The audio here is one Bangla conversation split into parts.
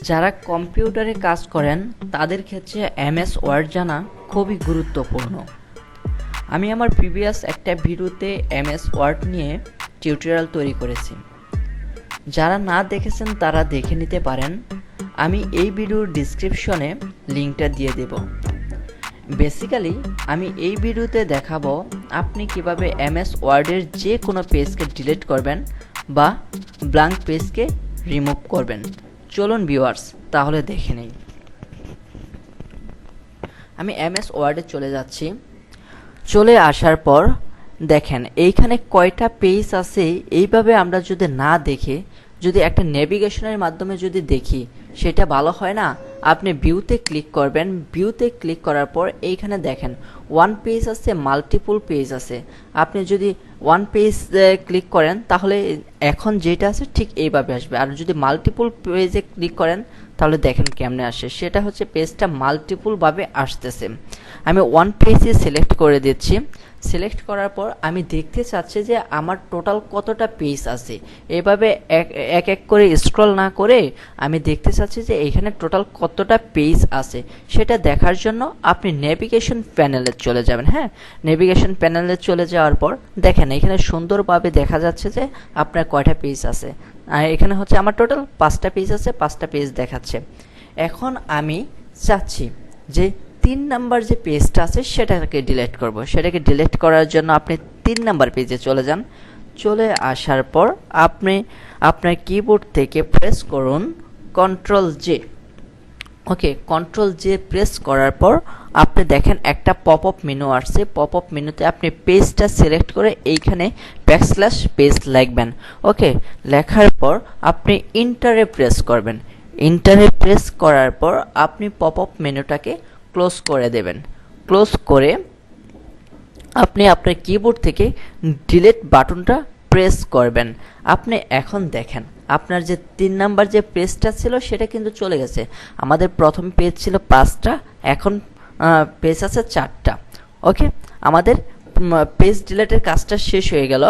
যারা কম্পিউটারে কাজ করেন তাদের ক্ষেত্রে এমএস ওয়ার্ড জানা খুবই গুরুত্বপূর্ণ। আমি আমার প্রিভিয়াস একটা ভিডিওতে এমএস ওয়ার্ড নিয়ে টিউটোরিয়াল তৈরি করেছি, যারা না দেখেছেন তারা দেখে নিতে পারেন। আমি এই ভিডিওর ডিসক্রিপশনে লিঙ্কটা দিয়ে দেব। বেসিক্যালি আমি এই ভিডিওতে দেখাবো আপনি কিভাবে এমএস ওয়ার্ডের যে কোনো পেজকে ডিলিট করবেন বা ব্ল্যাঙ্ক পেজকে রিমুভ করবেন। চলুন ভিউয়ার্স তাহলে দেখে নেই। আমি এমএস ওয়ার্ডে চলে যাচ্ছি। চলে আসার পর দেখেন এইখানে কয়টা পেজ আছে, এইভাবে আমরা যদি না দেখে যদি একটা নেভিগেশনের মাধ্যমে যদি দেখি সেটা ভালো হয় না। আপনি ভিউতে ক্লিক করবেন, ভিউতে ক্লিক করার পর এইখানে দেখেন ওয়ান পেজ আছে, মাল্টিপল পেজ আছে। আপনি যদি ওয়ান পেজ ক্লিক করেন তাহলে এখন যেটা আছে ঠিক এইভাবে আসবে, আর যদি মাল্টিপল পেজে ক্লিক করেন তাহলে দেখেন কেমনে আসে। সেটা হচ্ছে পেজটা মাল্টিপলভাবে আসতেছে। আমি ওয়ান পেজে সিলেক্ট করে দিচ্ছি। সিলেক্ট করার পর আমি দেখতে চাচ্ছি যে আমার টোটাল কতটা পেজ আছে। এভাবে এক এক করে স্ক্রল না করে আমি দেখতে চাচ্ছি যে এইখানে টোটাল কতটা পেজ আছে। সেটা দেখার জন্য আপনি নেভিগেশন প্যানেলে চলে যাবেন। হ্যাঁ, নেভিগেশন প্যানেলে চলে যাওয়ার পর দেখেন এখানে সুন্দরভাবে দেখা যাচ্ছে যে আপনার কয়টা পেজ আছে। আর এখানে হচ্ছে আমার টোটাল 5টা পেজ আছে, 5টা পেজ দেখাচ্ছে। এখন আমি চাচ্ছি যে 3 নাম্বার যে পেজটা আছে সেটাকে ডিলিট করব। সেটাকে ডিলিট করার জন্য আপনি 3 নাম্বার পেজে চলে যান। চলে আসার পর আপনি আপনার কিবোর্ড থেকে প্রেস করুন Ctrl+J। ওকে, Ctrl+J প্রেস করার পর আপনি দেখেন একটা পপ আপ মেনু আসছে। পপ আপ মেনুতে আপনি পেজটা সিলেক্ট করে এইখানে \পেজ লিখবেন। ওকে, লেখার পর আপনি ইন্টারে প্রেস করবেন। ইন্টারে প্রেস করার পর আপনি পপ আপ মেনুটাকে ক্লোজ করে দেবেন। ক্লোজ করে আপনি আপনার কিবোর্ড থেকে ডিলিট বাটনটা প্রেস করবেন। আপনি এখন দেখেন আপনার যে 3 নাম্বার যে পেজটা ছিল সেটা কিন্তু চলে গেছে। আমাদের প্রথম পেজ ছিল 5টা, এখন পেজ আছে 4টা। ওকে, আমাদের পেজ ডিলিটের কাজটা শেষ হয়ে গেল।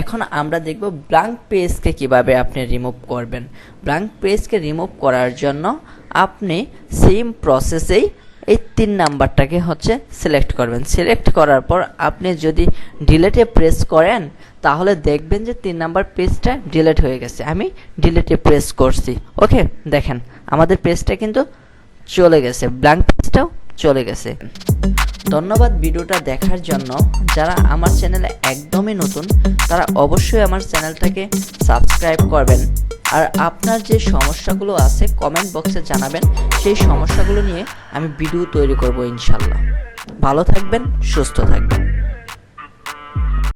এখন আমরা দেখব ব্ল্যাঙ্ক পেজকে কিভাবে আপনি রিমুভ করবেন। ব্ল্যাঙ্ক পেজকে রিমুভ করার জন্য আপনি সেম প্রসেসেই এই 3 নাম্বারটাকে হচ্ছে সিলেক্ট করবেন। সিলেক্ট করার পর আপনি যদি ডিলিটে প্রেস করেন তাহলে দেখবেন যে 3 নাম্বার পেজটা ডিলিট হয়ে গেছে। আমি ডিলিটে প্রেস করছি। ওকে, দেখেন আমাদের পেজটা কিন্তু চলে গেছে, ব্ল্যাঙ্ক পেজটাও চলে গেছে। ধন্যবাদ ভিডিওটা দেখার জন্য। যারা আমার চ্যানেলে একদমই নতুন তারা অবশ্যই আমার চ্যানেলটাকে সাবস্ক্রাইব করবেন। আর আপনার যে সমস্যাগুলো আছে কমেন্ট বক্সে জানাবেন, সেই সমস্যাগুলো নিয়ে আমি ভিডিও তৈরি করব ইনশাল্লাহ। ভালো থাকবেন, সুস্থ থাকবেন।